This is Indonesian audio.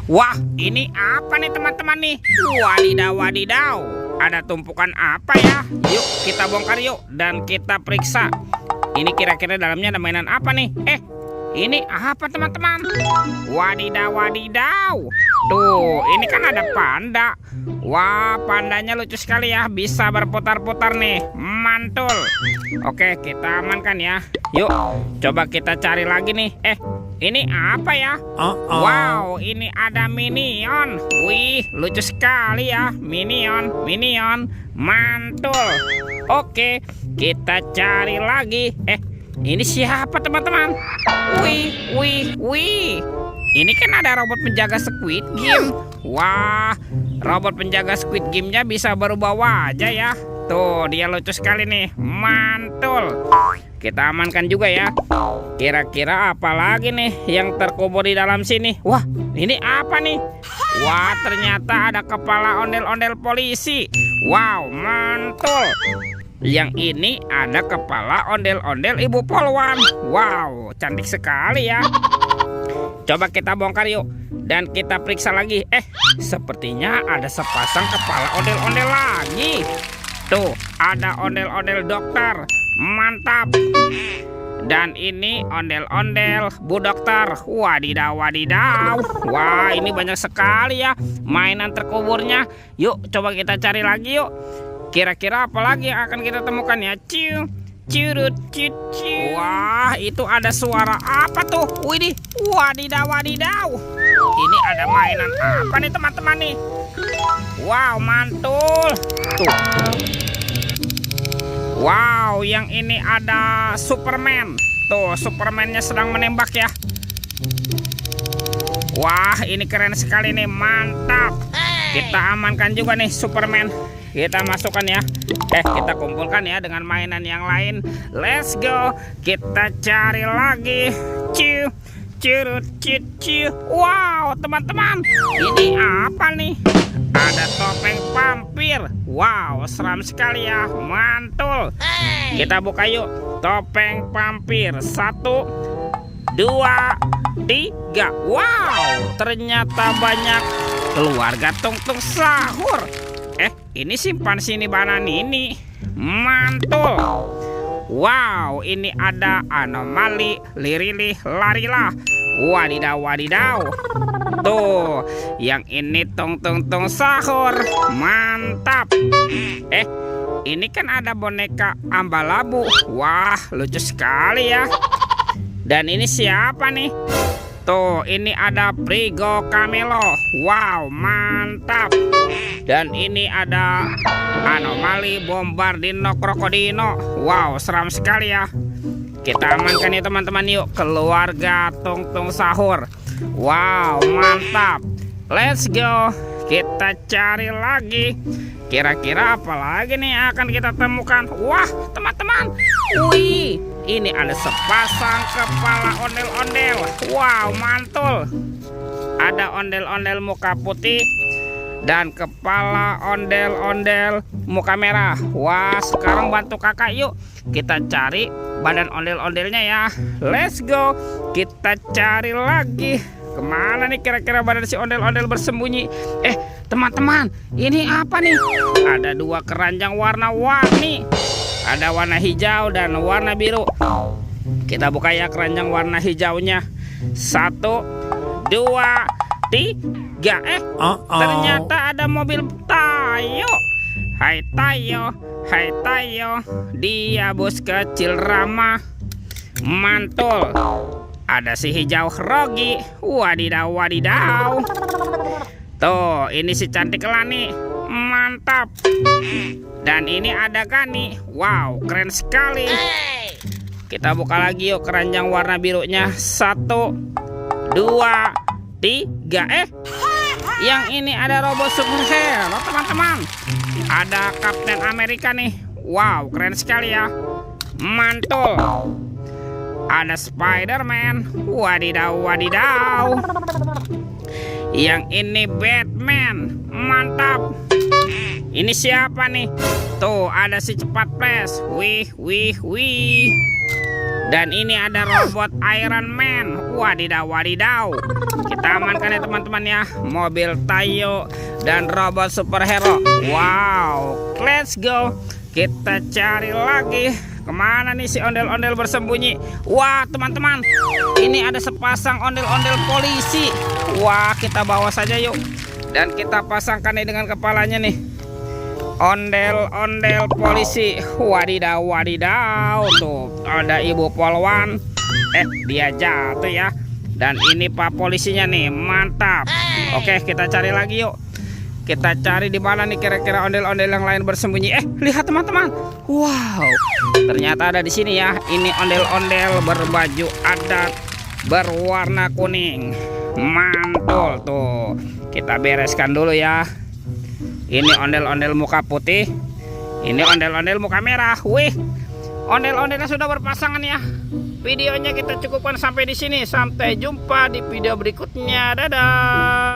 Wah, ini apa nih teman-teman nih? Wadidaw, wadidaw. Ada tumpukan apa ya? Yuk kita bongkar yuk dan kita periksa. Ini kira-kira dalamnya ada mainan apa nih? Ini apa teman-teman? Wadidaw, wadidaw. Tuh, ini kan ada panda. Wah, pandanya lucu sekali ya. Bisa berputar-putar nih. Mantul. Oke, kita amankan ya. Yuk, coba kita cari lagi nih. Ini apa ya? Wow, ini ada Minion. Wih, lucu sekali ya. Minion, Minion. Mantul. Oke, kita cari lagi. Ini siapa teman-teman? Wih, wih, wih. Ini kan ada robot penjaga Squid Game. Wah, robot penjaga Squid Game-nya bisa berubah wajah ya. Tuh, dia lucu sekali nih. Mantul. Kita amankan juga ya. Kira-kira apa lagi nih yang terkubur di dalam sini? Wah, ini apa nih? Wah, ternyata ada kepala ondel-ondel polisi. Wow, mantul. Yang ini ada kepala ondel-ondel ibu polwan. Wow, cantik sekali ya. Coba kita bongkar yuk dan kita periksa lagi. Sepertinya ada sepasang kepala ondel-ondel lagi. Tuh, ada ondel-ondel dokter. Mantap. Dan ini ondel-ondel Bu Dokter. Wadidaw, wadidaw. Wah, ini banyak sekali ya mainan terkuburnya. Yuk, coba kita cari lagi yuk. Kira-kira apa lagi yang akan kita temukan ya? Ciu, curut, ciu. Wah, itu ada suara apa tuh? Widih, wadidaw, wadidaw. Ini ada mainan apa nih teman-teman nih? Wow, mantul. Tuh. Wow, yang ini ada Superman. Tuh, Superman-nya sedang menembak ya. Wah, ini keren sekali nih, mantap. Kita amankan juga nih Superman. Kita masukkan ya. Kita kumpulkan ya dengan mainan yang lain. Let's go. Kita cari lagi. Ciu, curut, ciu. Wow, teman-teman. Ini apa nih? Ada topeng vampir. Wow, seram sekali ya. Mantul. Kita buka yuk. Topeng vampir. 1, 2, 3. Wow, ternyata banyak keluarga Tung-Tung Sahur. Ini simpan sini banan ini. Mantul. Wow, ini ada anomali lirilih larilah. Wadidaw, wadidaw. Tuh, yang ini Tung-Tung Sahur. Mantap. Ini kan ada boneka Ambalabu. Wah, lucu sekali ya. Dan ini siapa nih? Tuh, ini ada Prigo Camelo. Wow, mantap. Dan ini ada anomali Bombardino Krokodino. Wow, seram sekali ya. Kita amankan ya teman-teman yuk. Keluarga Tung-Tung Sahur. Wow, mantap. Let's go. Kita cari lagi. Kira-kira apa lagi nih yang akan kita temukan? Wah, teman-teman. Wih, ini ada sepasang kepala ondel-ondel. Wow, mantul. Ada ondel-ondel muka putih dan kepala ondel-ondel muka merah. Wah, sekarang bantu kakak yuk. Kita cari badan ondel-ondelnya ya. Let's go. Kita cari lagi. Kemana nih kira-kira badan si ondel-ondel bersembunyi? Teman-teman, ini apa nih? Ada 2 keranjang warna-warni. Ada warna hijau dan warna biru. Kita buka ya keranjang warna hijaunya. 1, 2, 3. Ternyata ada mobil Tayo. Hai Tayo, hai Tayo. Dia bos kecil ramah. Mantul. Ada si hijau Rogi. Wadidaw, wadidaw. Tuh, ini si cantik Lani. Mantap. Dan ini ada Gani. Wow, keren sekali. Kita buka lagi yuk keranjang warna birunya. 1, 2, 3. Yang ini ada robot superhero teman-teman. Ada Kapten Amerika nih. Wow, keren sekali ya. Mantul. Ada Spider-Man. Wadidaw, wadidaw. Yang ini Batman. Mantap. Ini siapa nih? Tuh, ada si cepat flash. Wih, wih, wih. Dan ini ada robot Iron Man. Wadidaw, wadidaw. Kita amankan ya teman-teman ya, mobil Tayo dan robot superhero. Wow, let's go. Kita cari lagi. Kemana nih si ondel-ondel bersembunyi? Wah teman-teman, ini ada sepasang ondel-ondel polisi. Wah, kita bawa saja yuk. Dan kita pasangkan nih dengan kepalanya nih. Ondel-ondel polisi. Wadidaw, wadidaw. Tuh, ada Ibu Polwan. Dia jatuh ya. Dan ini Pak polisinya nih, mantap. Oke, kita cari lagi yuk. Kita cari di mana nih kira-kira ondel-ondel yang lain bersembunyi. Lihat teman-teman. Wow, ternyata ada di sini ya. Ini ondel-ondel berbaju adat berwarna kuning. Mantul tuh. Kita bereskan dulu ya. Ini ondel-ondel muka putih. Ini ondel-ondel muka merah. Wih, ondel-ondelnya sudah berpasangan ya. Videonya kita cukupkan sampai di sini. Sampai jumpa di video berikutnya. Dadah.